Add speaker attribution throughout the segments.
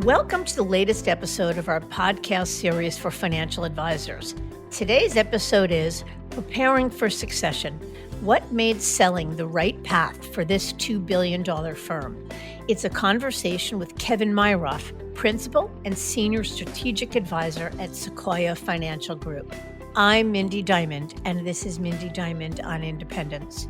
Speaker 1: Welcome to the latest episode of our podcast series for financial advisors. Today's episode is Preparing for Succession. What made selling the right path for this $2 billion firm? It's a conversation with Kevin Myeroff, Principal and Senior Strategic Advisor at Sequoia Financial Group. I'm Mindy Diamond, and this is Mindy Diamond on Independence.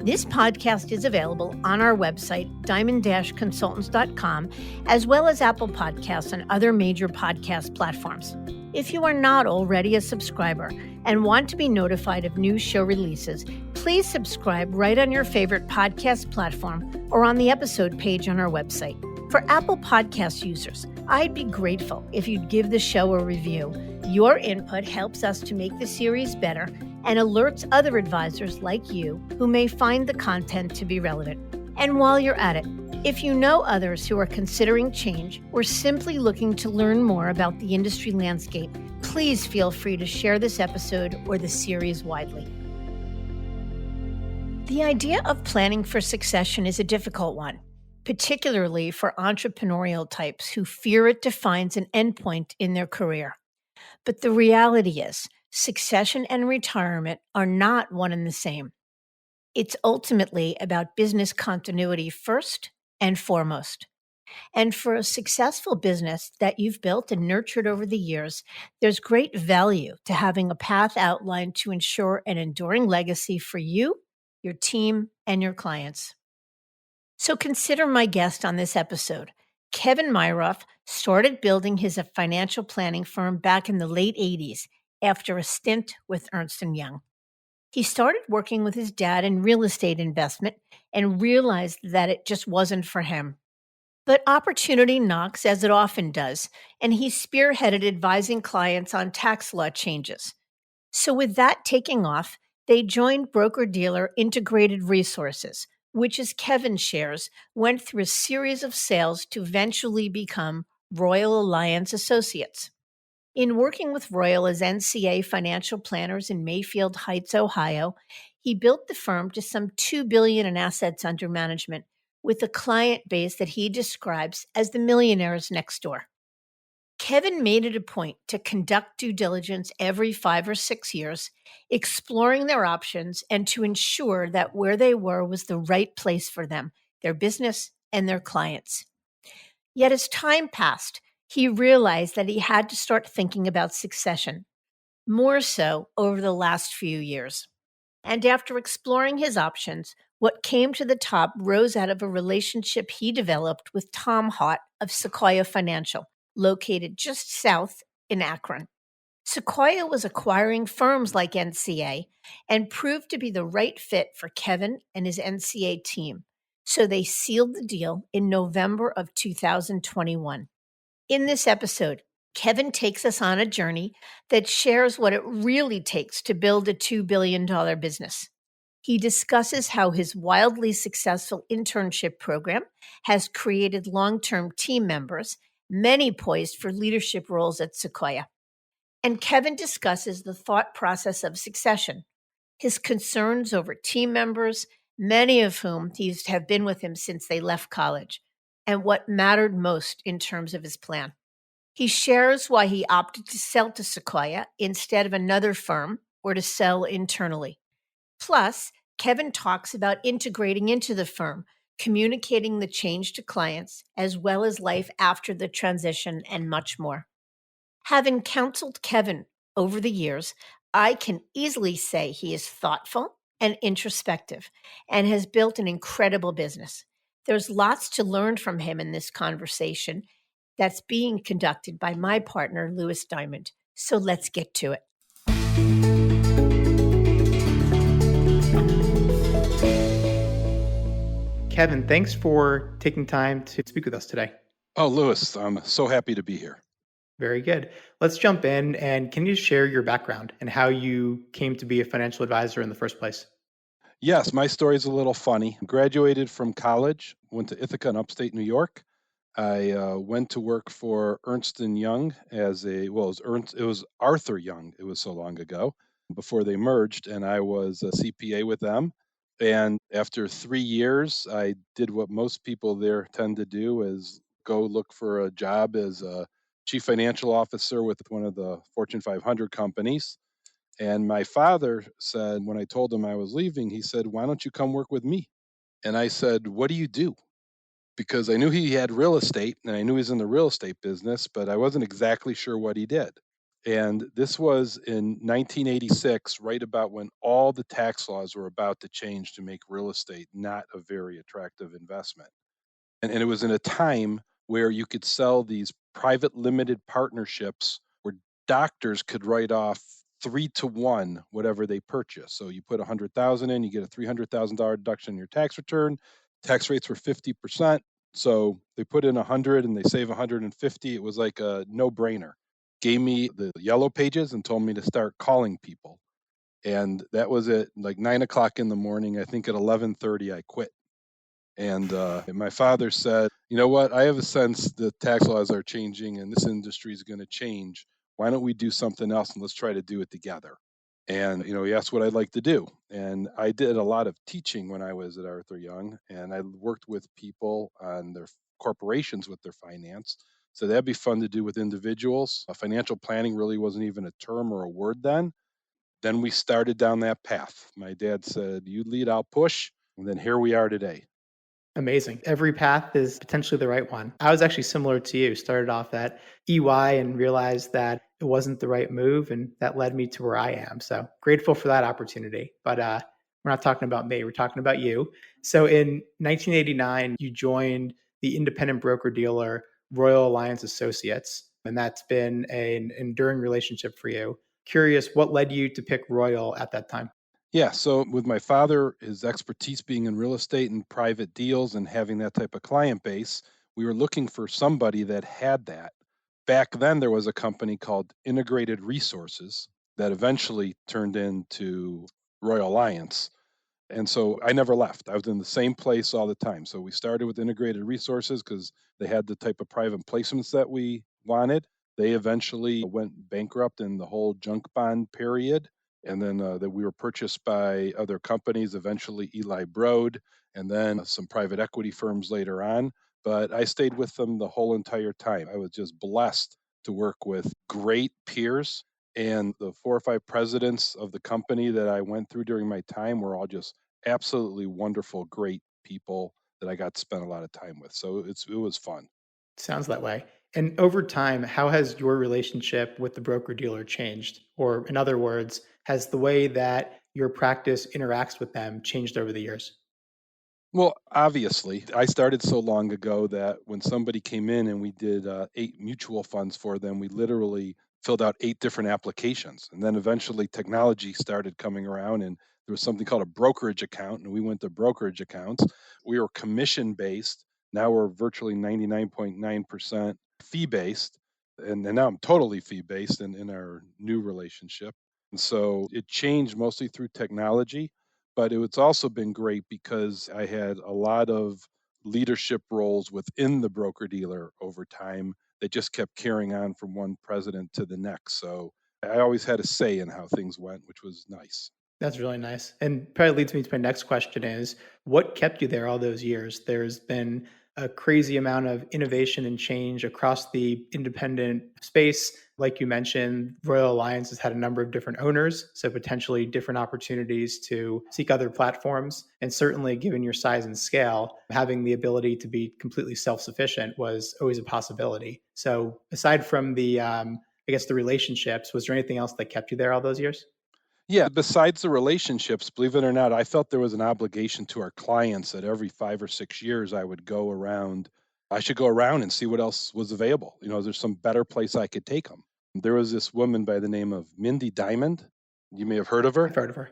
Speaker 1: This podcast is available on our website, diamond-consultants.com, as well as Apple Podcasts and other major podcast platforms. If you are not already a subscriber and want to be notified of new show releases, please subscribe right on your favorite podcast platform or on the episode page on our website. For Apple Podcast users, I'd be grateful if you'd give the show a review. Your input helps us to make the series better and alerts other advisors like you who may find the content to be relevant. And while you're at it, if you know others who are considering change or simply looking to learn more about the industry landscape, please feel free to share this episode or the series widely. The idea of planning for succession is a difficult one, particularly for entrepreneurial types who fear it defines an endpoint in their career. But the reality is, succession and retirement are not one and the same. It's ultimately about business continuity first and foremost. And for a successful business that you've built and nurtured over the years, there's great value to having a path outlined to ensure an enduring legacy for you, your team, and your clients. So consider my guest on this episode. Kevin Myeroff started building his financial planning firm back in the late 80s after a stint with Ernst & Young. He started working with his dad in real estate investment and realized that it just wasn't for him. But opportunity knocks, as it often does, and he spearheaded advising clients on tax law changes. So with that taking off, they joined broker-dealer Integrated Resources, which, as Kevin shares, went through a series of sales to eventually become Royal Alliance Associates. In working with Royal as NCA Financial Planners in Mayfield Heights, Ohio, he built the firm to some $2 billion in assets under management, with a client base that he describes as the millionaires next door. Kevin made it a point to conduct due diligence every 5 or 6 years, exploring their options and to ensure that where they were was the right place for them, their business, and their clients. Yet as time passed, he realized that he had to start thinking about succession, more so over the last few years. And after exploring his options, what came to the top rose out of a relationship he developed with Tom Hott of Sequoia Financial, located just south in Akron. Sequoia was acquiring firms like NCA and proved to be the right fit for Kevin and his NCA team, so they sealed the deal in November of 2021. In this episode, Kevin takes us on a journey that shares what it really takes to build a $2 billion business. He discusses how his wildly successful internship program has created long-term team members, many poised for leadership roles at Sequoia. And Kevin discusses the thought process of succession, his concerns over team members, many of whom have been with him since they left college, and what mattered most in terms of his plan. He shares why he opted to sell to Sequoia instead of another firm or to sell internally. Plus, Kevin talks about integrating into the firm, communicating the change to clients, as well as life after the transition, and much more. Having counseled Kevin over the years, I can easily say he is thoughtful and introspective and has built an incredible business. There's lots to learn from him in this conversation that's being conducted by my partner, Lewis Diamond. So let's get to it.
Speaker 2: Kevin, thanks for taking time to speak with us today.
Speaker 3: Oh, Lewis, I'm so happy to be here.
Speaker 2: Very good. Let's jump in, and can you share your background and how you came to be a financial advisor in the first place?
Speaker 3: Yes, my story is a little funny. Graduated from college, went to Ithaca in upstate New York. I went to work for Ernst and Young as it was Arthur Young. It was so long ago before they merged, and I was a CPA with them. And after 3 years, I did what most people there tend to do: is go look for a job as a chief financial officer with one of the Fortune 500 companies. And my father said, when I told him I was leaving, he said, "Why don't you come work with me?" And I said, "What do you do?" Because I knew he had real estate and I knew he was in the real estate business, but I wasn't exactly sure what he did. And this was in 1986, right about when all the tax laws were about to change to make real estate not a very attractive investment. And it was in a time where you could sell these private limited partnerships where doctors could write off 3 to 1 whatever they purchase. So you put 100,000 in, you get a $300,000 deduction in your tax return. Tax rates were 50%. So they put in 100 and they save 150. It was like a no brainer. Gave me the yellow pages and told me to start calling people. And that was at like 9 o'clock in the morning. I think at 11:30 I quit. And my father said, "You know what? I have a sense the tax laws are changing and this industry is going to change. Why don't we do something else and let's try to do it together?" And he asked what I'd like to do. And I did a lot of teaching when I was at Arthur Young, and I worked with people on their corporations with their finance. So that'd be fun to do with individuals. Financial planning really wasn't even a term or a word then. Then we started down that path. My dad said, "You lead, I'll push." And then here we are today.
Speaker 2: Amazing. Every path is potentially the right one. I was actually similar to you. Started off at EY and realized that it wasn't the right move, and that led me to where I am. So grateful for that opportunity. But we're not talking about me. We're talking about you. So in 1989, you joined the independent broker dealer Royal Alliance Associates, and that's been an enduring relationship for you. Curious, what led you to pick Royal at that time?
Speaker 3: Yeah, so with my father, his expertise being in real estate and private deals and having that type of client base, we were looking for somebody that had that. Back then, there was a company called Integrated Resources that eventually turned into Royal Alliance. And so I never left. I was in the same place all the time. So we started with Integrated Resources because they had the type of private placements that we wanted. They eventually went bankrupt in the whole junk bond period. And then that we were purchased by other companies, eventually Eli Broad, and then some private equity firms later on. But I stayed with them the whole entire time. I was just blessed to work with great peers, and the 4 or 5 presidents of the company that I went through during my time were all just absolutely wonderful, great people that I got to spend a lot of time with. So it was fun.
Speaker 2: Sounds that way. And over time, how has your relationship with the broker dealer changed? Or, in other words, has the way that your practice interacts with them changed over the years?
Speaker 3: Well, obviously, I started so long ago that when somebody came in and we did 8 mutual funds for them, we literally filled out 8 different applications. And then eventually technology started coming around and there was something called a brokerage account, and we went to brokerage accounts. We were commission based. Now we're virtually 99.9% fee based. And now I'm totally fee based in our new relationship. And so it changed mostly through technology, but it's also been great because I had a lot of leadership roles within the broker dealer over time that just kept carrying on from one president to the next. So I always had a say in how things went, which was nice.
Speaker 2: That's really nice. And probably leads me to my next question is what kept you there all those years? There's been a crazy amount of innovation and change across the independent space. Like you mentioned, Royal Alliance has had a number of different owners, so potentially different opportunities to seek other platforms. And certainly, given your size and scale, having the ability to be completely self sufficient was always a possibility. So, aside from I guess, the relationships, was there anything else that kept you there all those years?
Speaker 3: Yeah, besides the relationships, believe it or not, I felt there was an obligation to our clients that every 5 or 6 years I would go around. I should go around and see what else was available. Is there some better place I could take them? There was this woman by the name of Mindy Diamond. You may have heard of
Speaker 2: I've
Speaker 3: her.
Speaker 2: heard of her.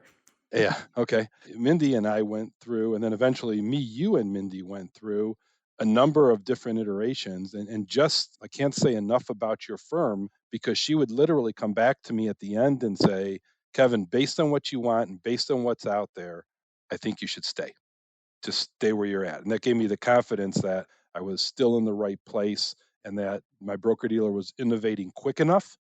Speaker 3: Yeah, okay. Mindy and I went through, and then eventually me, you, and Mindy went through a number of different iterations. And just, I can't say enough about your firm because she would literally come back to me at the end and say, "Kevin, based on what you want and based on what's out there, I think you should stay. Just stay where you're at." And that gave me the confidence that I was still in the right place, and that my broker dealer was innovating quick enough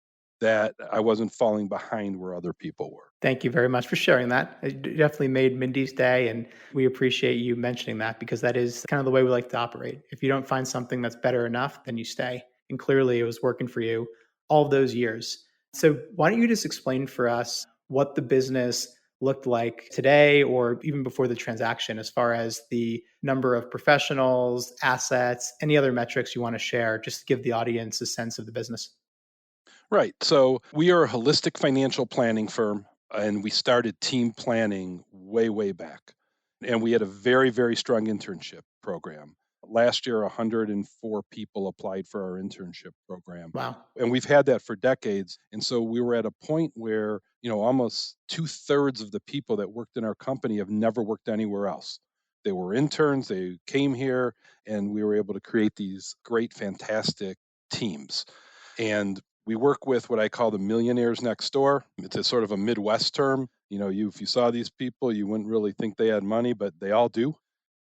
Speaker 3: that I wasn't falling behind where other people were.
Speaker 2: Thank you very much for sharing that. It definitely made Mindy's day, and we appreciate you mentioning that because that is kind of the way we like to operate. If you don't find something that's better enough, then you stay. And clearly, it was working for you all of those years. So, why don't you just explain for us what the business looked like today or even before the transaction, as far as the number of professionals, assets, any other metrics you want to share, just to give the audience a sense of the business?
Speaker 3: Right. So we are a holistic financial planning firm, and we started team planning way, way back. And we had a very, very strong internship program. Last year, 104 people applied for our internship program.
Speaker 2: Wow.
Speaker 3: And we've had that for decades. And so we were at a point where, almost two-thirds of the people that worked in our company have never worked anywhere else. They were interns, they came here, and we were able to create these great, fantastic teams. And we work with what I call the millionaires next door. It's a sort of a Midwest term. If you saw these people, you wouldn't really think they had money, but they all do.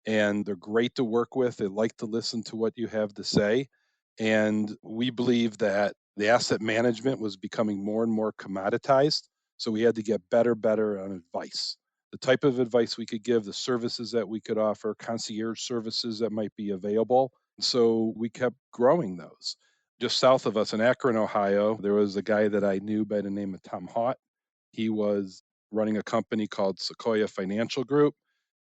Speaker 3: And they're great to work with. They like to listen to what you have to say. And we believe that the asset management was becoming more and more commoditized. So we had to get better on advice. The type of advice we could give, the services that we could offer, concierge services that might be available. So we kept growing those. Just south of us in Akron, Ohio, there was a guy that I knew by the name of Tom Haught. He was running a company called Sequoia Financial Group.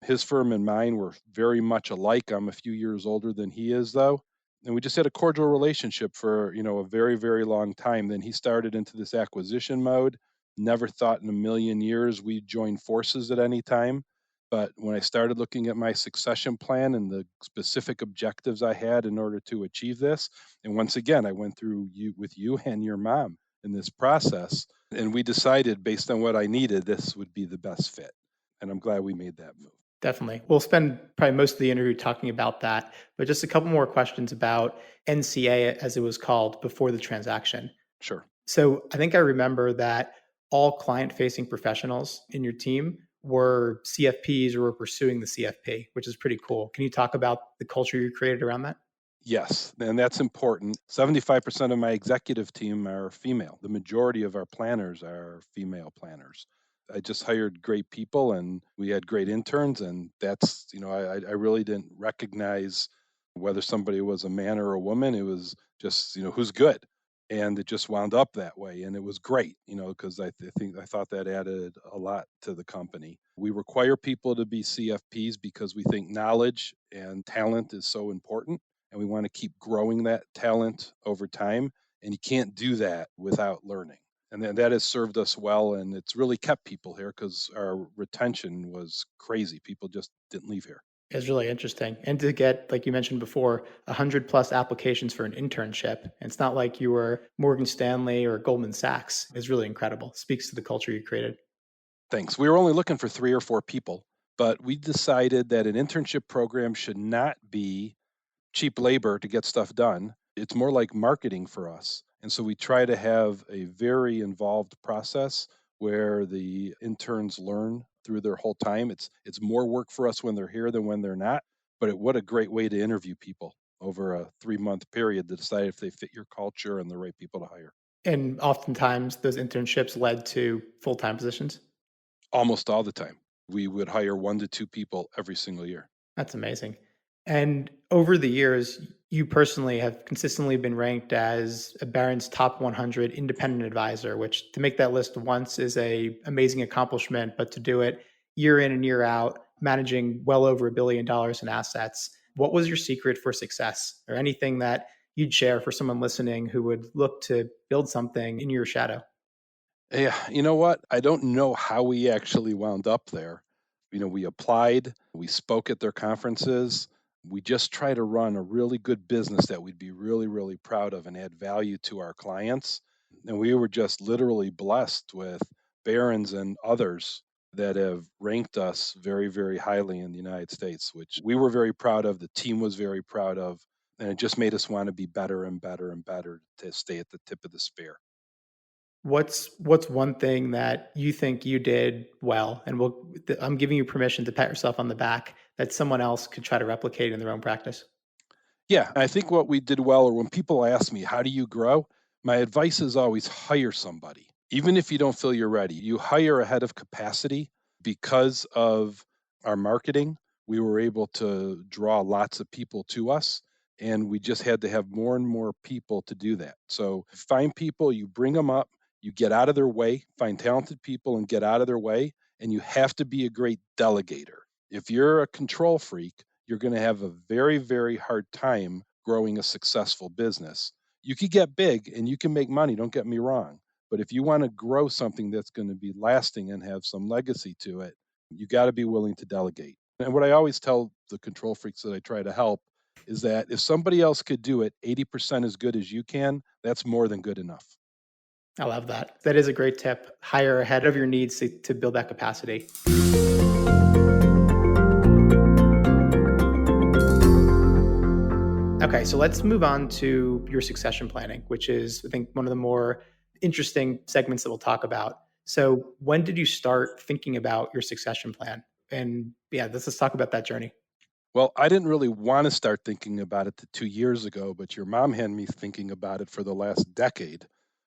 Speaker 3: His firm and mine were very much alike. I'm a few years older than he is, though. And we just had a cordial relationship for, a very, very long time. Then he started into this acquisition mode. Never thought in a million years we'd join forces at any time. But when I started looking at my succession plan and the specific objectives I had in order to achieve this, and once again, I went through you with you and your mom in this process, and we decided based on what I needed, this would be the best fit. And I'm glad we made that move.
Speaker 2: Definitely. We'll spend probably most of the interview talking about that, but just a couple more questions about NCA as it was called before the transaction.
Speaker 3: Sure.
Speaker 2: So I think I remember that all client facing professionals in your team were CFPs or were pursuing the CFP, which is pretty cool. Can you talk about the culture you created around that?
Speaker 3: Yes, and that's important. 75% of my executive team are female. The majority of our planners are female planners. I just hired great people and we had great interns. And that's, I really didn't recognize whether somebody was a man or a woman. It was just, who's good. And it just wound up that way. And it was great, because I thought that added a lot to the company. We require people to be CFPs because we think knowledge and talent is so important, and we want to keep growing that talent over time. And you can't do that without learning. And then that has served us well, and it's really kept people here because our retention was crazy. People just didn't leave here.
Speaker 2: It's really interesting. And to get, like you mentioned before, 100 plus applications for an internship. And it's not like you were Morgan Stanley or Goldman Sachs. It's really incredible. Speaks to the culture you created.
Speaker 3: Thanks. We were only looking for 3 or 4 people, but we decided that an internship program should not be cheap labor to get stuff done. It's more like marketing for us. And so we try to have a very involved process where the interns learn through their whole time. It's more work for us when they're here than when they're not. But what a great way to interview people over a 3-month period to decide if they fit your culture and the right people to hire.
Speaker 2: And oftentimes those internships led to full time positions.
Speaker 3: Almost all the time. We would hire 1 to 2 people every single year.
Speaker 2: That's amazing. And over the years, you personally have consistently been ranked as a Barron's top 100 independent advisor, which to make that list once is a amazing accomplishment, but to do it year in and year out, managing well over $1 billion in assets. What was your secret for success or anything that you'd share for someone listening who would look to build something in your shadow?
Speaker 3: Yeah, you know what? I don't know how we actually wound up there. We applied, we spoke at their conferences. We just try to run a really good business that we'd be really, really proud of and add value to our clients. And we were just literally blessed with Barron's and others that have ranked us very, very highly in the United States, which we were very proud of. The team was very proud of. And it just made us want to be better and better and better to stay at the tip of the spear.
Speaker 2: What's one thing that you think you did well, and I'm giving you permission to pat yourself on the back that someone else could try to replicate in their own practice?
Speaker 3: Yeah, I think what we did well, or when people ask me, how do you grow? My advice is always hire somebody. Even if you don't feel you're ready, you hire ahead of capacity because of our marketing. We were able to draw lots of people to us, and we just had to have more and more people to do that. So find people, you bring them up, you get out of their way, find talented people and get out of their way, and you have to be a great delegator. If you're a control freak, you're going to have a very, very hard time growing a successful business. You could get big and you can make money, don't get me wrong. But if you want to grow something that's going to be lasting and have some legacy to it, you got to be willing to delegate. And what I always tell the control freaks that I try to help is that if somebody else could do it 80% as good as you can, that's more than good enough.
Speaker 2: I love that. That is a great tip. Hire ahead of your needs to build that capacity. Okay, so let's move on to your succession planning, which is, I think, one of the more interesting segments that we'll talk about. So, when did you start thinking about your succession plan? And yeah, let's just talk about that journey.
Speaker 3: Well, I didn't really want to start thinking about it 2 years ago, but your mom had me thinking about it for the last decade,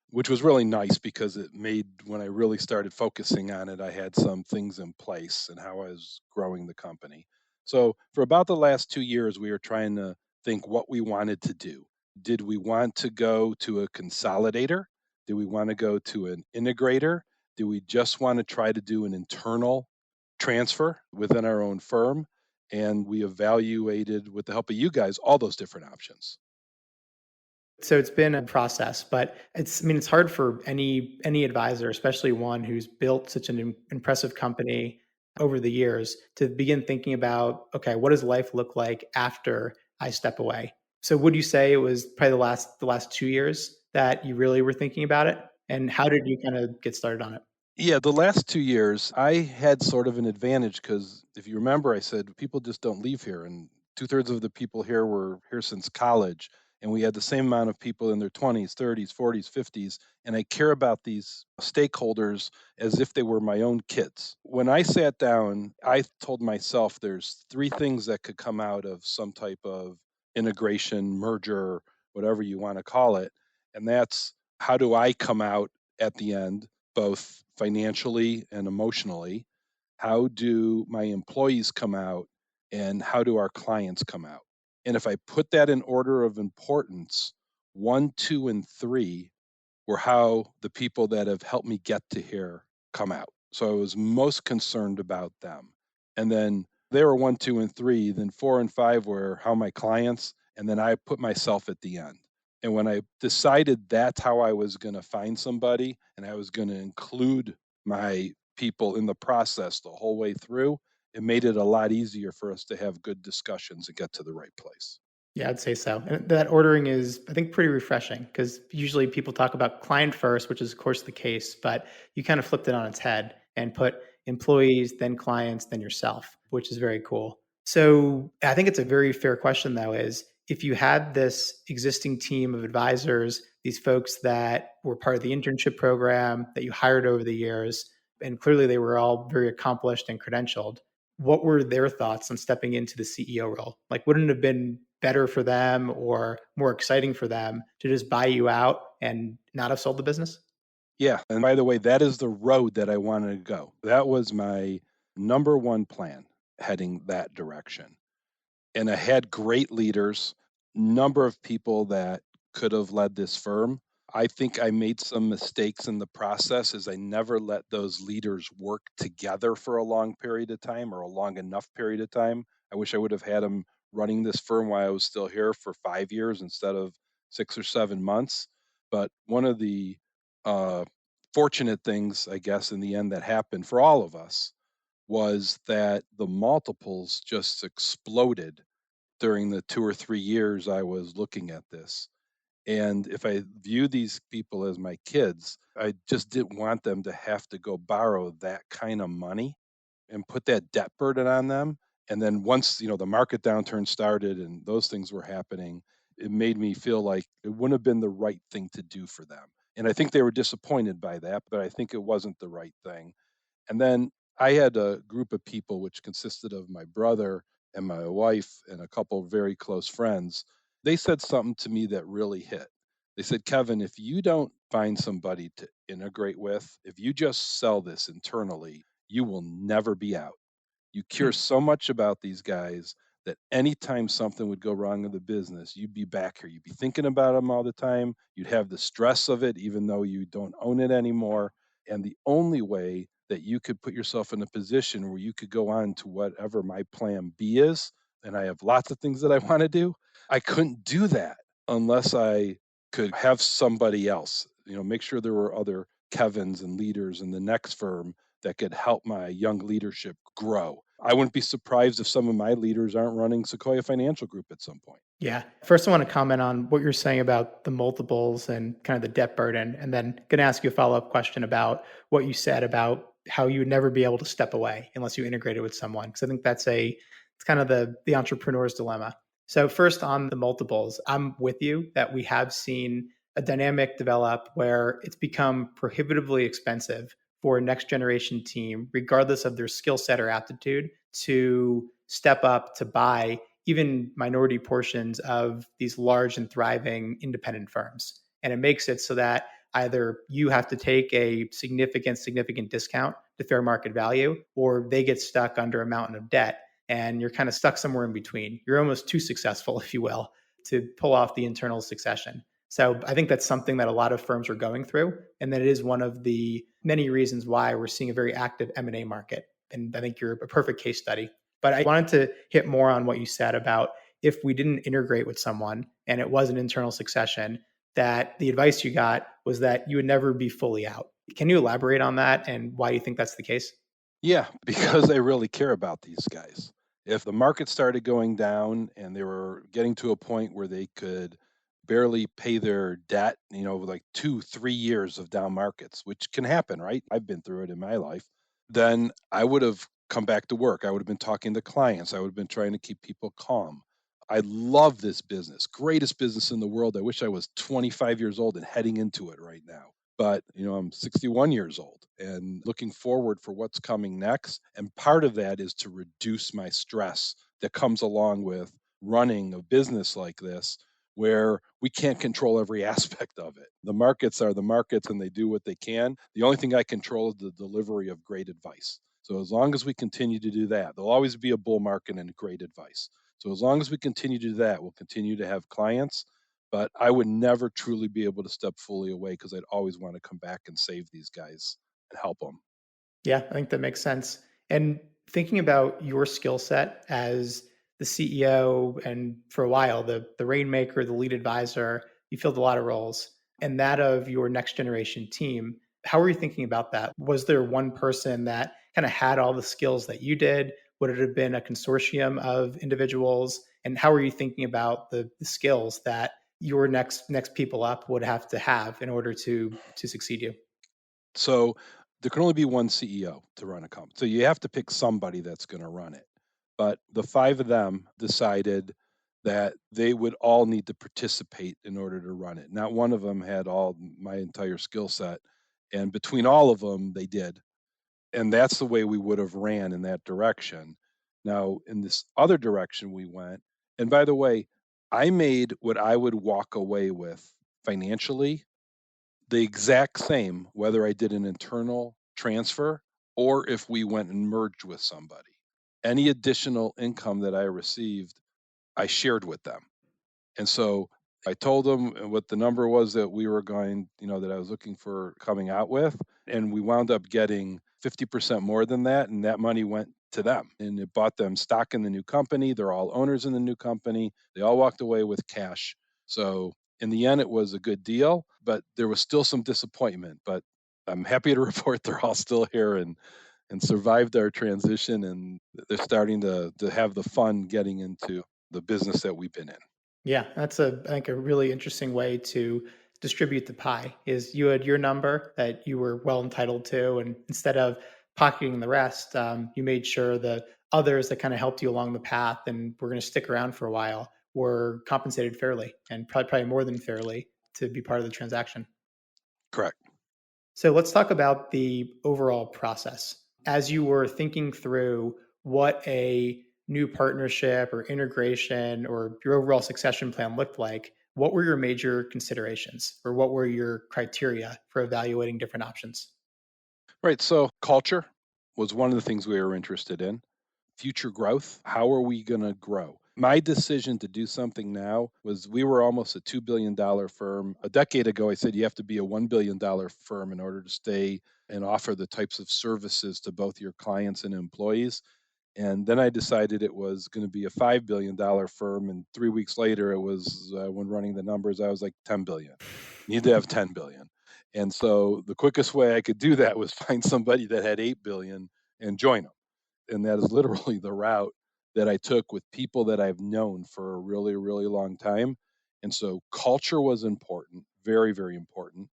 Speaker 3: which was really nice because it made when I really started focusing on it, I had some things in place and how I was growing the company. So, for about the last 2 years, we were trying to think what we wanted to do. Did we want to go to a consolidator? Do we want to go to an integrator? Do we just want to try to do an internal transfer within our own firm? And we evaluated with the help of you guys all those different options.
Speaker 2: So it's been a process, but I mean, it's hard for any advisor, especially one who's built such an impressive company over the years, to begin thinking about, okay, what does life look like after I step away? So would you say it was probably the last 2 years that you really were thinking about it? And how did you kind of get started on it?
Speaker 3: Yeah, the last 2 years, I had sort of an advantage because if you remember, I said people just don't leave here, and two-thirds of the people here were here since college, and we had the same amount of people in their 20s, 30s, 40s, 50s, and I care about these stakeholders as if they were my own kids. When I sat down, I told myself there's three things that could come out of some type of integration, merger, whatever you want to call it, and that's how do I come out at the end, both financially and emotionally? How do my employees come out? And how do our clients come out? And if I put that in order of importance, one, two, and three were how the people that have helped me get to here come out. So I was most concerned about them. And then they were one, two, and three. Then four and five were how my clients. And then I put myself at the end. And when I decided that's how I was going to find somebody and I was going to include my people in the process the whole way through, it made it a lot easier for us to have good discussions and get to the right place.
Speaker 2: Yeah, I'd say so. And that ordering is, I think, pretty refreshing because usually people talk about client first, which is, of course, the case, but you kind of flipped it on its head and put employees, then clients, then yourself, which is very cool. So I think it's a very fair question, though, is if you had this existing team of advisors, these folks that were part of the internship program that you hired over the years, and clearly they were all very accomplished and credentialed, what were their thoughts on stepping into the CEO role? Like, wouldn't it have been better for them or more exciting for them to just buy you out and not have sold the business?
Speaker 3: Yeah, and by the way, that is the road that I wanted to go. That was my number one plan, heading that direction. And I had great leaders, number of people that could have led this firm. I think I made some mistakes in the process as I never let those leaders work together for a long period of time or a long enough period of time. I wish I would have had them running this firm while I was still here for 5 years instead of 6 or 7 months. But one of the uh, fortunate things, I guess, in the end that happened for all of us was that the multiples just exploded during the 2 or 3 years I was looking at this. And if I view these people as my kids, I just didn't want them to have to go borrow that kind of money and put that debt burden on them. And then once, the market downturn started and those things were happening, it made me feel like it wouldn't have been the right thing to do for them. And I think they were disappointed by that, but I think it wasn't the right thing. And then I had a group of people which consisted of my brother and my wife and a couple of very close friends. They said something to me that really hit. They said, Kevin, if you don't find somebody to integrate with, if you just sell this internally, you will never be out. You care
Speaker 2: Hmm.
Speaker 3: so much about these guys that anytime something would go wrong in the business, you'd be back here. You'd be thinking about them all the time. You'd have the stress of it, even though you don't own it anymore. And the only way that you could put yourself in a position where you could go on to whatever my plan B is, and I have lots of things that I want to do, I couldn't do that unless I could have somebody else, make sure there were other Kevins and leaders in the next firm that could help my young leadership grow. I wouldn't be surprised if some of my leaders aren't running Sequoia Financial Group at some point.
Speaker 2: Yeah. First, I want to comment on what you're saying about the multiples and kind of the debt burden, and then going to ask you a follow-up question about what you said about how you would never be able to step away unless you integrated with someone. Because I think it's kind of the entrepreneur's dilemma. So first on the multiples, I'm with you that we have seen a dynamic develop where it's become prohibitively expensive for a next generation team, regardless of their skill set or aptitude, to step up to buy even minority portions of these large and thriving independent firms. And it makes it so that either you have to take a significant discount to fair market value, or they get stuck under a mountain of debt. And you're kind of stuck somewhere in between. You're almost too successful, if you will, to pull off the internal succession. So I think that's something that a lot of firms are going through. And that it is one of the many reasons why we're seeing a very active M&A market. And I think you're a perfect case study. But I wanted to hit more on what you said about if we didn't integrate with someone and it was an internal succession, that the advice you got was that you would never be fully out. Can you elaborate on that and why you think that's the case?
Speaker 3: Yeah, because they really care about these guys. If the market started going down and they were getting to a point where they could barely pay their debt, with like 2, 3 years of down markets, which can happen, right? I've been through it in my life. Then I would have come back to work. I would have been talking to clients. I would have been trying to keep people calm. I love this business, greatest business in the world. I wish I was 25 years old and heading into it right now. But, I'm 61 years old and looking forward for what's coming next. And part of that is to reduce my stress that comes along with running a business like this, where we can't control every aspect of it. The markets are the markets and they do what they can. The only thing I control is the delivery of great advice. So as long as we continue to do that, there'll always be a bull market and great advice. So as long as we continue to do that, we'll continue to have clients, but I would never truly be able to step fully away because I'd always want to come back and save these guys and help them.
Speaker 2: Yeah, I think that makes sense. And thinking about your skill set as the CEO and for a while, the rainmaker, the lead advisor, you filled a lot of roles, and that of your next generation team. How are you thinking about that? Was there one person that kind of had all the skills that you did? Would it have been a consortium of individuals? And how are you thinking about the skills that your next people up would have in order to succeed you?
Speaker 3: So there can only be one CEO to run a company. So you have to pick somebody that's going to run it. But the five of them decided that they would all need to participate in order to run it. Not one of them had all my entire skill set. And between all of them, they did. And that's the way we would have ran in that direction. Now, in this other direction we went, and by the way, I made what I would walk away with financially the exact same whether I did an internal transfer or if we went and merged with somebody. Any additional income that I received, I shared with them. And so I told them what the number was that we were going, that I was looking for coming out with. And we wound up getting 50% more than that. And that money went to them and it bought them stock in the new company. They're all owners in the new company. They all walked away with cash. So in the end, it was a good deal, but there was still some disappointment. But I'm happy to report they're all still here and survived our transition. And they're starting to have the fun getting into the business that we've been in.
Speaker 2: Yeah, that's I think a really interesting way to distribute the pie is you had your number that you were well entitled to, and instead of pocketing the rest, you made sure the others that kind of helped you along the path and were going to stick around for a while were compensated fairly and probably more than fairly to be part of the transaction.
Speaker 3: Correct.
Speaker 2: So let's talk about the overall process. As you were thinking through what a new partnership or integration or your overall succession plan looked like, what were your major considerations or what were your criteria for evaluating different options?
Speaker 3: Right. So culture was one of the things we were interested in. Future growth. How are we going to grow? My decision to do something now was we were almost a $2 billion firm. A decade ago, I said you have to be a $1 billion firm in order to stay and offer the types of services to both your clients and employees. And then I decided it was going to be a $5 billion firm. And 3 weeks later, it was when running the numbers, I was like 10 billion. Need to have 10 billion. And so the quickest way I could do that was find somebody that had 8 billion and join them. And that is literally the route that I took with people that I've known for a really, really long time. And so culture was important, very, very important.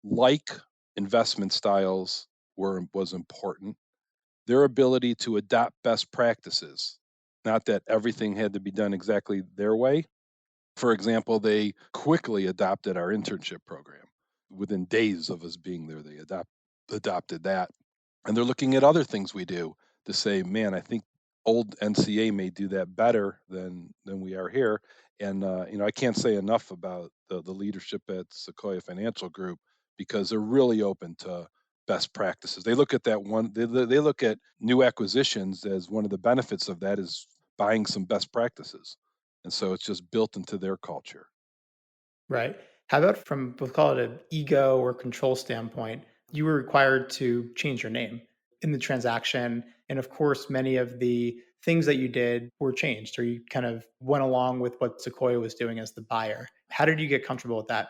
Speaker 3: Like investment styles was important, their ability to adopt best practices, not that everything had to be done exactly their way. For example, they quickly adopted our internship program. Within days of us being there, they adopted that. And they're looking at other things we do to say, man, I think old NCA may do that better than we are here. And I can't say enough about the leadership at Sequoia Financial Group because they're really open to best practices. They look at that one. They look at new acquisitions as one of the benefits of that is buying some best practices, and so it's just built into their culture.
Speaker 2: Right. How about from, we'll call it an ego or control standpoint, you were required to change your name in the transaction. And of course, many of the things that you did were changed, or you kind of went along with what Sequoia was doing as the buyer. How did you get comfortable with that?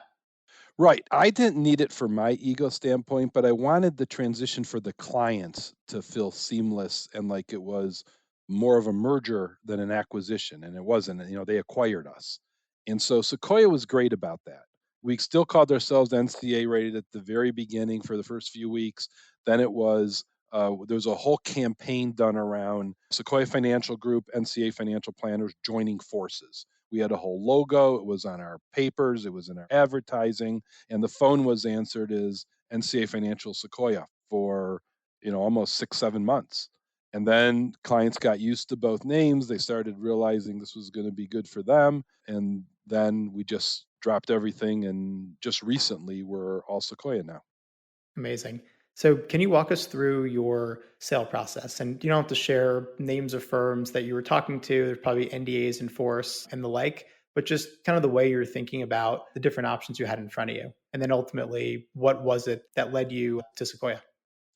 Speaker 3: Right. I didn't need it for my ego standpoint, but I wanted the transition for the clients to feel seamless and like it was more of a merger than an acquisition. And it wasn't, they acquired us. And so Sequoia was great about that. We still called ourselves NCA rated at the very beginning for the first few weeks. Then it was, there was a whole campaign done around Sequoia Financial Group, NCA Financial Planners joining forces. We had a whole logo. It was on our papers. It was in our advertising, and the phone was answered as NCA Financial Sequoia for almost 6 7 months. And then clients got used to both names. They started realizing this was going to be good for them, and then we just dropped everything. And just recently, we're all Sequoia now.
Speaker 2: Amazing. So, can you walk us through your sale process? And you don't have to share names of firms that you were talking to. There's probably NDAs in force and the like, but just kind of the way you're thinking about the different options you had in front of you. And then ultimately, what was it that led you to Sequoia?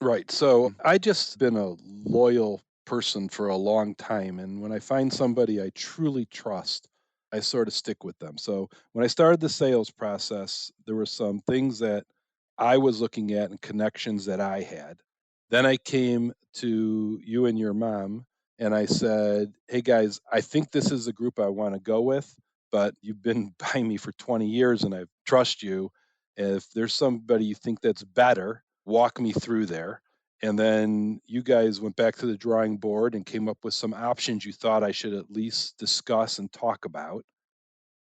Speaker 3: Right. So I just been a loyal person for a long time. And when I find somebody I truly trust, I sort of stick with them. So when I started the sales process, there were some things that I was looking at and connections that I had. Then I came to you and your mom and I said, hey guys, I think this is the group I want to go with, but you've been by me for 20 years and I trust you. If there's somebody you think that's better, walk me through there. And then you guys went back to the drawing board and came up with some options you thought I should at least discuss and talk about.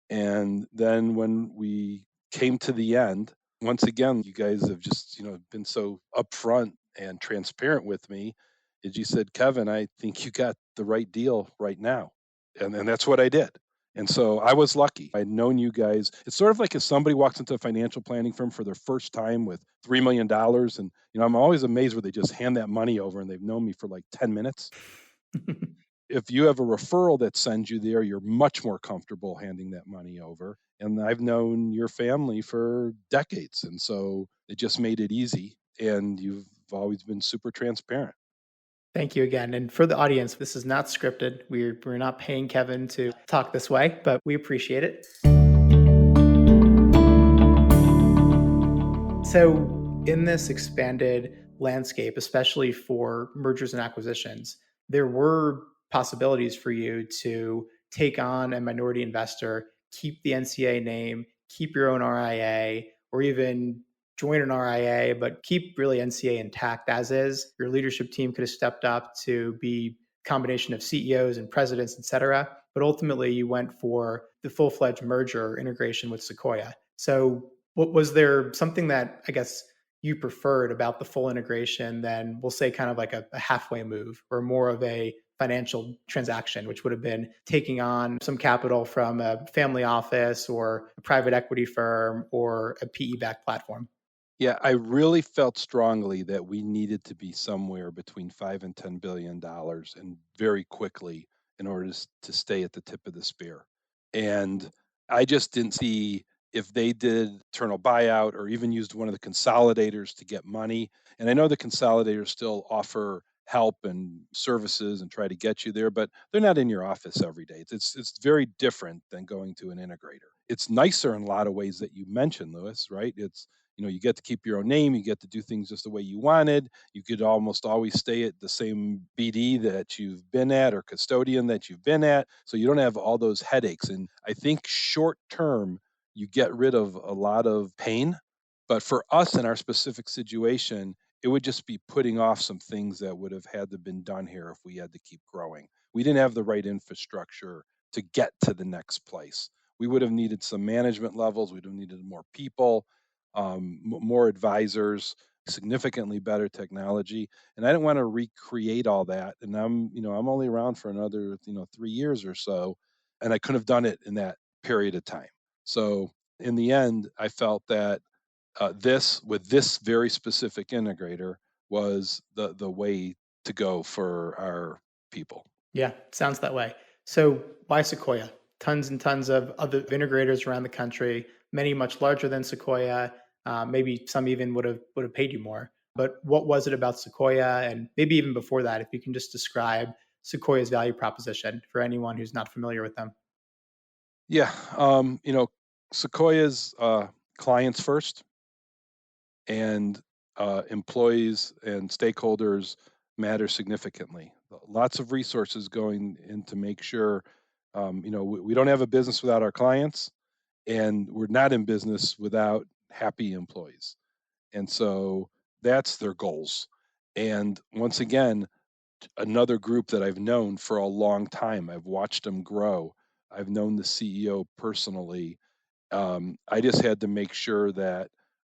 Speaker 3: And then when we came to the end, once again, you guys have just, been so upfront and transparent with me. Is you said, Kevin, I think you got the right deal right now. And that's what I did. And so I was lucky. I'd known you guys. It's sort of like if somebody walks into a financial planning firm for their first time with $3 million. And, I'm always amazed where they just hand that money over and they've known me for like 10 minutes. If you have a referral that sends you there, you're much more comfortable handing that money over. And I've known your family for decades. And so it just made it easy. And you've always been super transparent.
Speaker 2: Thank you again. And for the audience, this is not scripted. We're not paying Kevin to talk this way, but we appreciate it. So, in this expanded landscape, especially for mergers and acquisitions, there were possibilities for you to take on a minority investor, keep the NCA name, keep your own RIA, or even join an RIA, but keep really NCA intact as is. Your leadership team could have stepped up to be a combination of CEOs and presidents, et cetera. But ultimately, you went for the full-fledged merger or integration with Sequoia. So was there something that I guess you preferred about the full integration than we'll say kind of like a halfway move or more of a financial transaction, which would have been taking on some capital from a family office or a private equity firm or a PE backed platform.
Speaker 3: Yeah, I really felt strongly that we needed to be somewhere between 5 and $10 billion and very quickly in order to stay at the tip of the spear. And I just didn't see if they did internal buyout or even used one of the consolidators to get money. And I know the consolidators still offer help and services and try to get you there, but they're not in your office every day. It's very different than going to an integrator. It's nicer in a lot of ways that you mentioned, Lewis, right? You get to keep your own name, you get to do things just the way you wanted, you could almost always stay at the same BD that you've been at or custodian that you've been at, so you don't have all those headaches. And I think short term you get rid of a lot of pain, but for us in our specific situation, it would just be putting off some things that would have had to been done here if we had to keep growing. We didn't have the right infrastructure to get to the next place. We would have needed some management levels, we'd have needed more people, more advisors, significantly better technology, and I didn't want to recreate all that. And I'm only around for another 3 years or so, and I couldn't have done it in that period of time. So in the end, I felt that this with this very specific integrator was the way to go for our people.
Speaker 2: Yeah, sounds that way. So why Sequoia? Tons and tons of other integrators around the country, many much larger than Sequoia. Maybe some even would have paid you more. But what was it about Sequoia, and maybe even before that, if you can just describe Sequoia's value proposition for anyone who's not familiar with them?
Speaker 3: Yeah, Sequoia's clients first, and employees and stakeholders matter significantly. Lots of resources going in to make sure, we don't have a business without our clients, and we're not in business without happy employees. And so that's their goals. And once again, another group that I've known for a long time. I've watched them grow. I've known the CEO personally. I just had to make sure that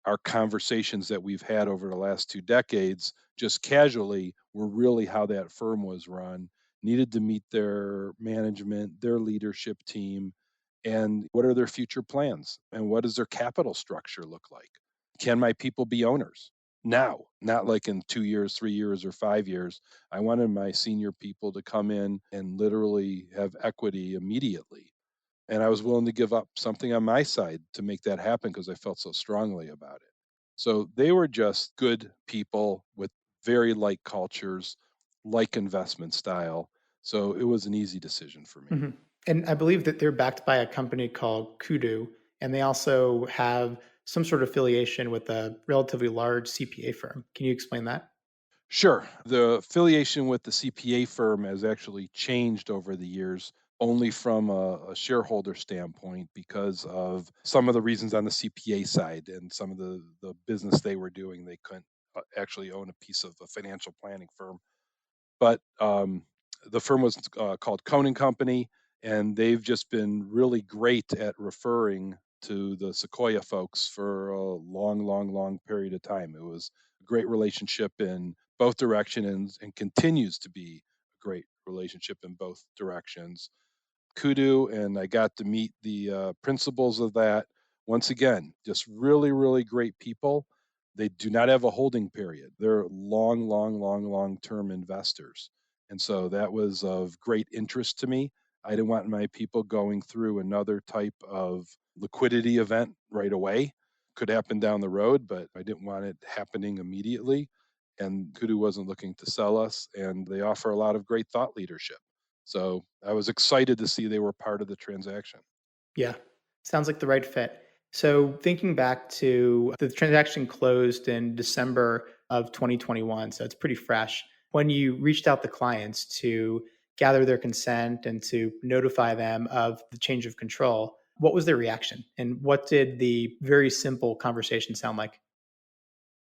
Speaker 3: our conversations that we've had over the last 2 decades, just casually, were really how that firm was run. Needed to meet their management, their leadership team, and what are their future plans and what does their capital structure look like? Can my people be owners now, not like in 2 years, 3 years, or 5 years? I wanted my senior people to come in and literally have equity immediately, and I was willing to give up something on my side to make that happen because I felt so strongly about it. So they were just good people with very like cultures, like investment style. So it was an easy decision for me.
Speaker 2: Mhm. And I believe that they're backed by a company called Kudu, and they also have some sort of affiliation with a relatively large CPA firm. Can you explain that?
Speaker 3: Sure. The affiliation with the CPA firm has actually changed over the years, only from a shareholder standpoint because of some of the reasons on the CPA side and some of the business they were doing. They couldn't actually own a piece of a financial planning firm. But the firm was called Conan Company, and they've just been really great at referring to the Sequoia folks for a long, long, long period of time. It was a great relationship in both directions and continues to be a great relationship in both directions. Kudu, and I got to meet the principals of that. Once again, just really, really great people. They do not have a holding period. They're long, long, long, long term investors. And so that was of great interest to me. I didn't want my people going through another type of liquidity event right away. Could happen down the road, but I didn't want it happening immediately. And Kudu wasn't looking to sell us, and they offer a lot of great thought leadership. So I was excited to see they were part of the transaction.
Speaker 2: Yeah, sounds like the right fit. So thinking back to the transaction closed in December of 2021, so it's pretty fresh. When you reached out to clients to gather their consent and to notify them of the change of control, what was their reaction? And what did the very simple conversation sound like?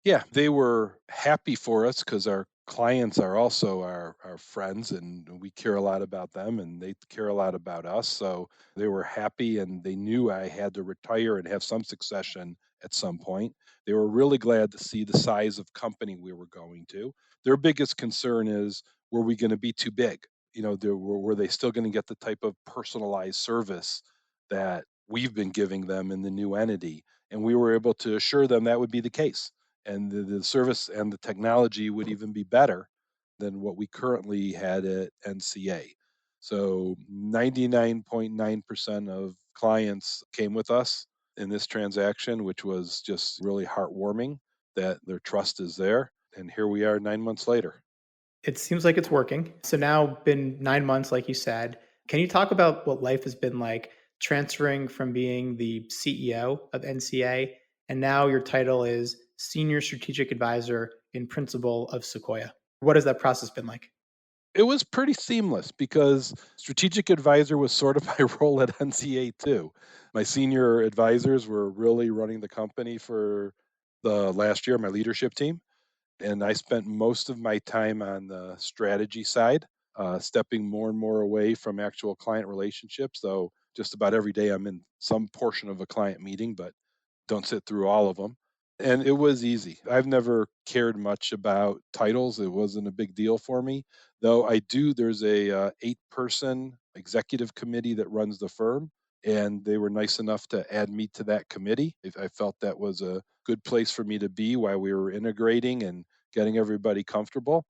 Speaker 3: Yeah, they were happy for us because our clients are also our friends, and we care a lot about them and they care a lot about us. So they were happy, and they knew I had to retire and have some succession at some point. They were really glad to see the size of company we were going to. Their biggest concern is, were we going to be too big? were they still going to get the type of personalized service that we've been giving them in the new entity? And we were able to assure them that would be the case. And the service and the technology would even be better than what we currently had at NCA. So 99.9% of clients came with us in this transaction, which was just really heartwarming that their trust is there. And here we are 9 months later.
Speaker 2: It seems like it's working. So now been 9 months, like you said. Can you talk about what life has been like transferring from being the CEO of NCA and now your title is Senior Strategic Advisor in Principal of Sequoia? What has that process been like?
Speaker 3: It was pretty seamless because strategic advisor was sort of my role at NCA too. My senior advisors were really running the company for the last year, my leadership team. And I spent most of my time on the strategy side, stepping more and more away from actual client relationships. So just about every day I'm in some portion of a client meeting, but don't sit through all of them. And it was easy. I've never cared much about titles. It wasn't a big deal for me, though I do. There's a 8-person executive committee that runs the firm, and they were nice enough to add me to that committee. If I felt that was a good place for me to be while we were integrating and getting everybody comfortable.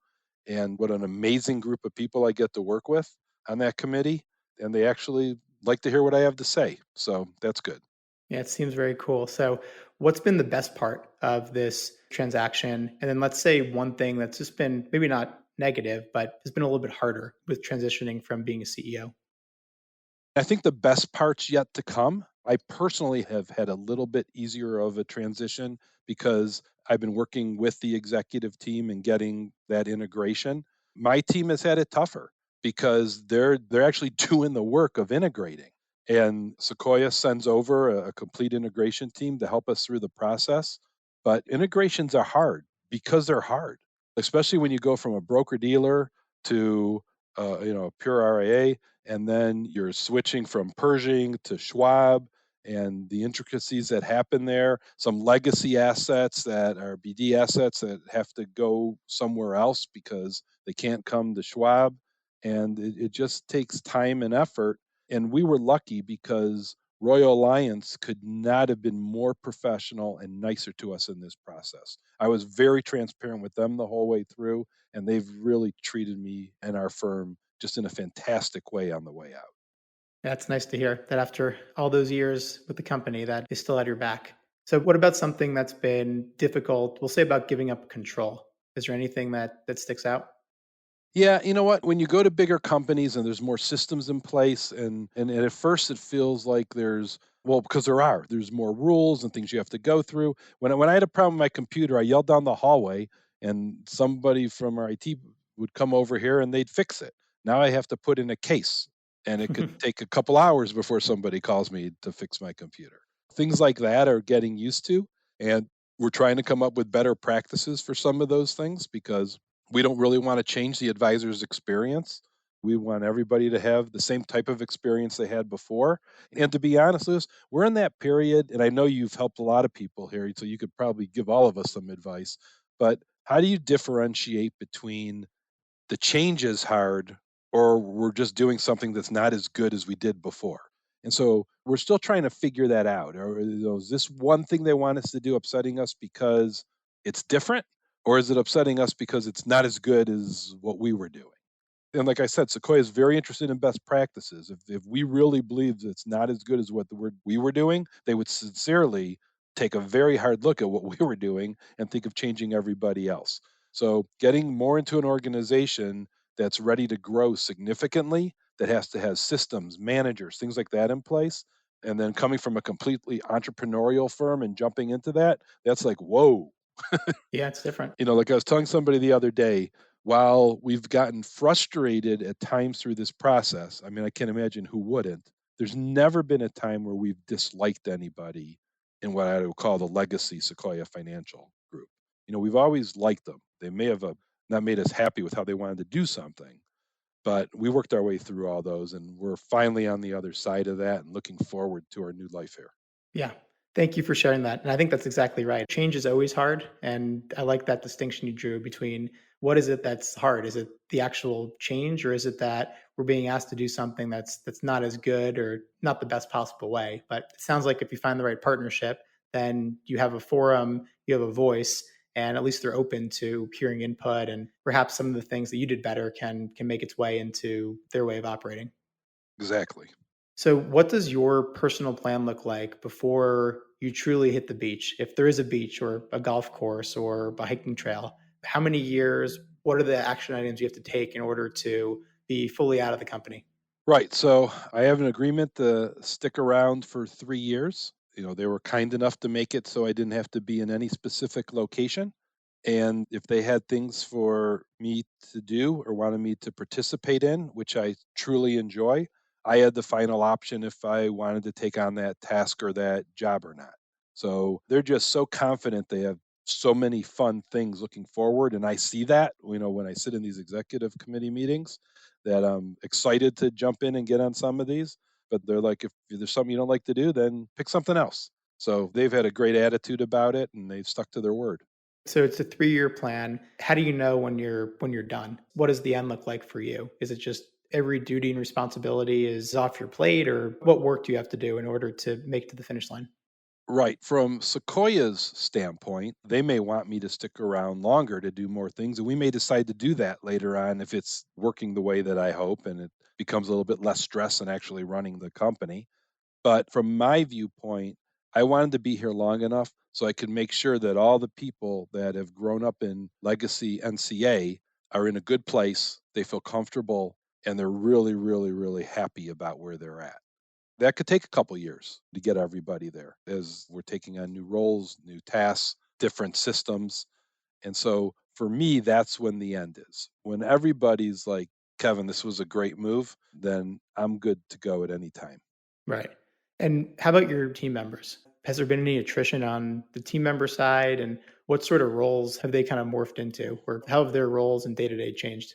Speaker 3: And what an amazing group of people I get to work with on that committee. And they actually like to hear what I have to say. So that's good.
Speaker 2: Yeah, it seems very cool. So, what's been the best part of this transaction? And then let's say one thing that's just been maybe not negative, but has been a little bit harder with transitioning from being a CEO.
Speaker 3: I think the best part's yet to come. I personally have had a little bit easier of a transition because I've been working with the executive team and getting that integration. My team has had it tougher because they're actually doing the work of integrating. And Sequoia sends over a complete integration team to help us through the process. But integrations are hard because they're hard, especially when you go from a broker dealer to a pure RIA, and then you're switching from Pershing to Schwab and the intricacies that happen there, some legacy assets that are BD assets that have to go somewhere else because they can't come to Schwab. And it just takes time and effort. And we were lucky because Royal Alliance could not have been more professional and nicer to us in this process. I was very transparent with them the whole way through, and they've really treated me and our firm just in a fantastic way on the way out.
Speaker 2: That's nice to hear that after all those years with the company that they still had your back. So what about something that's been difficult? We'll say about giving up control. Is there anything that sticks out?
Speaker 3: Yeah, you know what? When you go to bigger companies and there's more systems in place, and at first it feels like because there's more rules and things you have to go through. When I had a problem with my computer, I yelled down the hallway, and somebody from our IT would come over here and they'd fix it. Now I have to put in a case, and it could take a couple hours before somebody calls me to fix my computer. Things like that are getting used to, and we're trying to come up with better practices for some of those things because we don't really want to change the advisor's experience. We want everybody to have the same type of experience they had before. And to be honest, Lewis, we're in that period, and I know you've helped a lot of people here, so you could probably give all of us some advice. But how do you differentiate between the change is hard or we're just doing something that's not as good as we did before? And so we're still trying to figure that out. Or is this one thing they want us to do upsetting us because it's different? Or is it upsetting us because it's not as good as what we were doing? And like I said, Sequoia is very interested in best practices. If we really believed it's not as good as what we were doing, they would sincerely take a very hard look at what we were doing and think of changing everybody else. So getting more into an organization that's ready to grow significantly, that has to have systems, managers, things like that in place, and then coming from a completely entrepreneurial firm and jumping into that, that's like, whoa,
Speaker 2: Yeah, it's different.
Speaker 3: like I was telling somebody the other day, while we've gotten frustrated at times through this process, I mean, I can't imagine who wouldn't. There's never been a time where we've disliked anybody in what I would call the legacy Sequoia Financial Group. We've always liked them. They may have not made us happy with how they wanted to do something, but we worked our way through all those, and we're finally on the other side of that and looking forward to our new life here.
Speaker 2: Yeah. Thank you for sharing that. And I think that's exactly right. Change is always hard. And I like that distinction you drew between What is it that's hard? Is it the actual change, or is it that we're being asked to do something that's not as good or not the best possible way? But it sounds like if you find the right partnership, then you have a forum, you have a voice, and at least they're open to hearing input, and perhaps some of the things that you did better can make its way into their way of operating.
Speaker 3: Exactly.
Speaker 2: So, what does your personal plan look like before you truly hit the beach? If there is a beach or a golf course or a hiking trail, how many years? What are the action items you have to take in order to be fully out of the company?
Speaker 3: Right. So I have an agreement to stick around for 3 years. They were kind enough to make it so I didn't have to be in any specific location. And if they had things for me to do or wanted me to participate in, which I truly enjoy, I had the final option if I wanted to take on that task or that job or not. So they're just so confident they have so many fun things looking forward. And I see that, when I sit in these executive committee meetings, that I'm excited to jump in and get on some of these. But they're like, if there's something you don't like to do, then pick something else. So they've had a great attitude about it and they've stuck to their word.
Speaker 2: So it's a 3-year plan. How do you know when you're done? What does the end look like for you? Is it just every duty and responsibility is off your plate, or what work do you have to do in order to make it to the finish line?
Speaker 3: Right. From Sequoia's standpoint, they may want me to stick around longer to do more things. And we may decide to do that later on if it's working the way that I hope and it becomes a little bit less stress than actually running the company. But from my viewpoint, I wanted to be here long enough so I could make sure that all the people that have grown up in legacy NCA are in a good place. They feel comfortable and they're really, really, really happy about where they're at. That could take a couple years to get everybody there as we're taking on new roles, new tasks, different systems. And so for me, that's when the end is. When everybody's like, Kevin, this was a great move, then I'm good to go at any time.
Speaker 2: Right. And how about your team members? Has there been any attrition on the team member side? And what sort of roles have they kind of morphed into? Or how have their roles and day to day changed?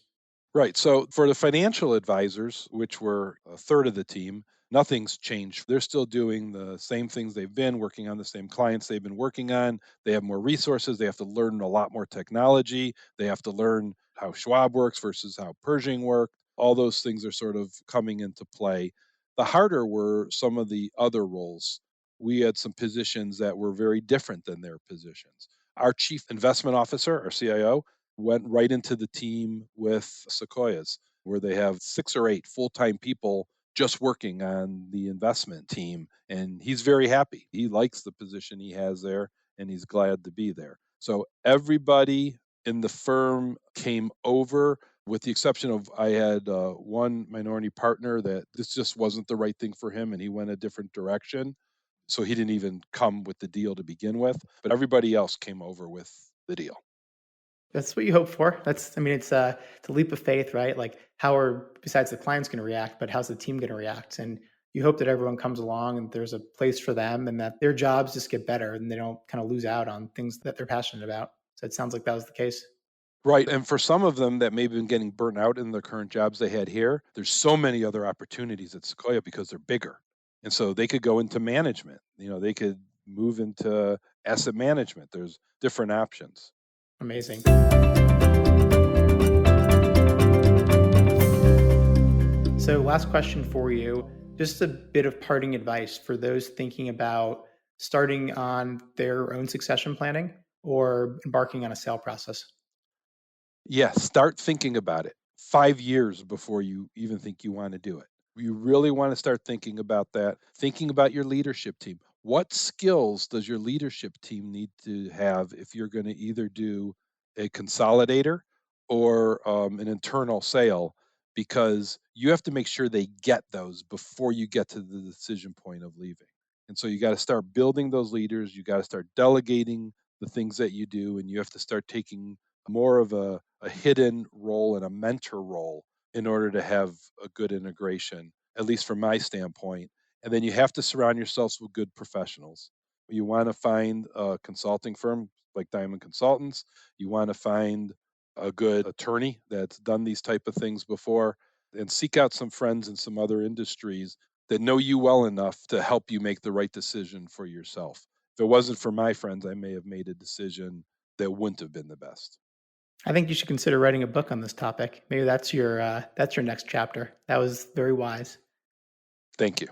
Speaker 3: Right. So for the financial advisors, which were a third of the team, nothing's changed. They're still doing the same things they've been working on, the same clients they've been working on. They have more resources. They have to learn a lot more technology. They have to learn how Schwab works versus how Pershing worked. All those things are sort of coming into play. The harder were some of the other roles. We had some positions that were very different than their positions. Our chief investment officer, our CIO, went right into the team with Sequoias, where they have 6 or 8 full-time people just working on the investment team. And he's very happy. He likes the position he has there and he's glad to be there. So everybody in the firm came over, with the exception of I had one minority partner that this just wasn't the right thing for him and he went a different direction. So he didn't even come with the deal to begin with, but everybody else came over with the deal.
Speaker 2: That's what you hope for. I mean, it's a leap of faith, right? Like, how are, besides the client's going to react, but how's the team going to react? And you hope that everyone comes along and there's a place for them and that their jobs just get better and they don't kind of lose out on things that they're passionate about. So it sounds like that was the case.
Speaker 3: Right, and for some of them that may have been getting burnt out in the current jobs they had here, there's so many other opportunities at Sequoia because they're bigger. And so they could go into management. They could move into asset management. There's different options.
Speaker 2: Amazing. So, last question for you. Just a bit of parting advice for those thinking about starting on their own succession planning or embarking on a sale process.
Speaker 3: Yeah, start thinking about it 5 years before you even think you wanna do it. You really wanna start thinking about that, thinking about your leadership team. What skills does your leadership team need to have if you're gonna either do a consolidator or, an internal sale? Because you have to make sure they get those before you get to the decision point of leaving. And so you gotta start building those leaders, you gotta start delegating the things that you do, and you have to start taking more of a hidden role and a mentor role in order to have a good integration, at least from my standpoint. And then you have to surround yourselves with good professionals. You want to find a consulting firm like Diamond Consultants. You want to find a good attorney that's done these type of things before, and seek out some friends in some other industries that know you well enough to help you make the right decision for yourself. If it wasn't for my friends, I may have made a decision that wouldn't have been the best.
Speaker 2: I think you should consider writing a book on this topic. Maybe that's your next chapter. That was very wise.
Speaker 3: Thank you.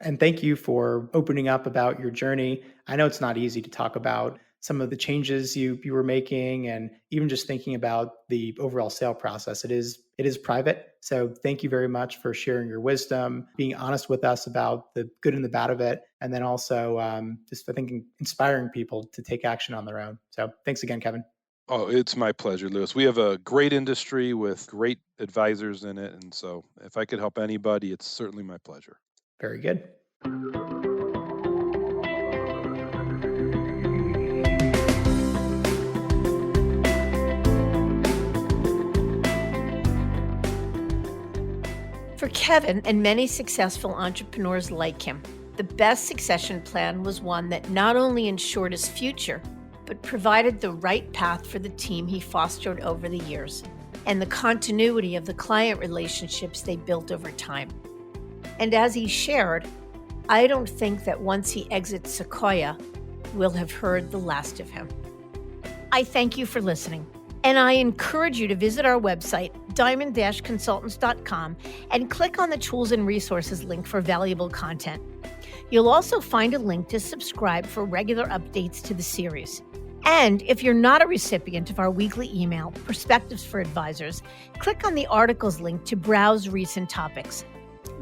Speaker 2: And thank you for opening up about your journey. I know it's not easy to talk about some of the changes you were making, and even just thinking about the overall sale process. It is private. So thank you very much for sharing your wisdom, being honest with us about the good and the bad of it, and then also just I think inspiring people to take action on their own. So thanks again, Kevin.
Speaker 3: Oh, it's my pleasure, Lewis. We have a great industry with great advisors in it. And so if I could help anybody, it's certainly my pleasure.
Speaker 2: Very good.
Speaker 1: For Kevin and many successful entrepreneurs like him, the best succession plan was one that not only ensured his future, but provided the right path for the team he fostered over the years and the continuity of the client relationships they built over time. And as he shared, I don't think that once he exits Sequoia, we'll have heard the last of him. I thank you for listening, and I encourage you to visit our website, diamond-consultants.com, and click on the Tools and Resources link for valuable content. You'll also find a link to subscribe for regular updates to the series. And if you're not a recipient of our weekly email, Perspectives for Advisors, click on the articles link to browse recent topics.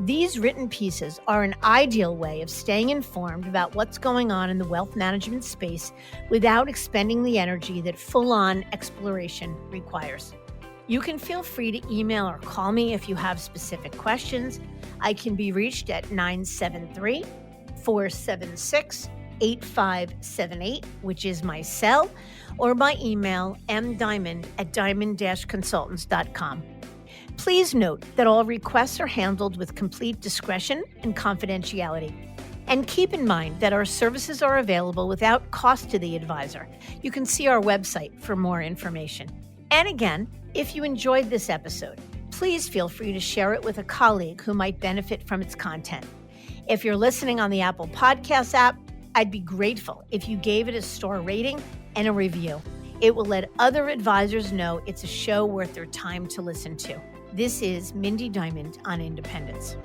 Speaker 1: These written pieces are an ideal way of staying informed about what's going on in the wealth management space without expending the energy that full-on exploration requires. You can feel free to email or call me if you have specific questions. I can be reached at 973-476-8578, which is my cell, or by email mdiamond@diamond-consultants.com. Please note that all requests are handled with complete discretion and confidentiality. And keep in mind that our services are available without cost to the advisor. You can see our website for more information. And again, if you enjoyed this episode, please feel free to share it with a colleague who might benefit from its content. If you're listening on the Apple Podcasts app, I'd be grateful if you gave it a star rating and a review. It will let other advisors know it's a show worth their time to listen to. This is Mindy Diamond on Independence.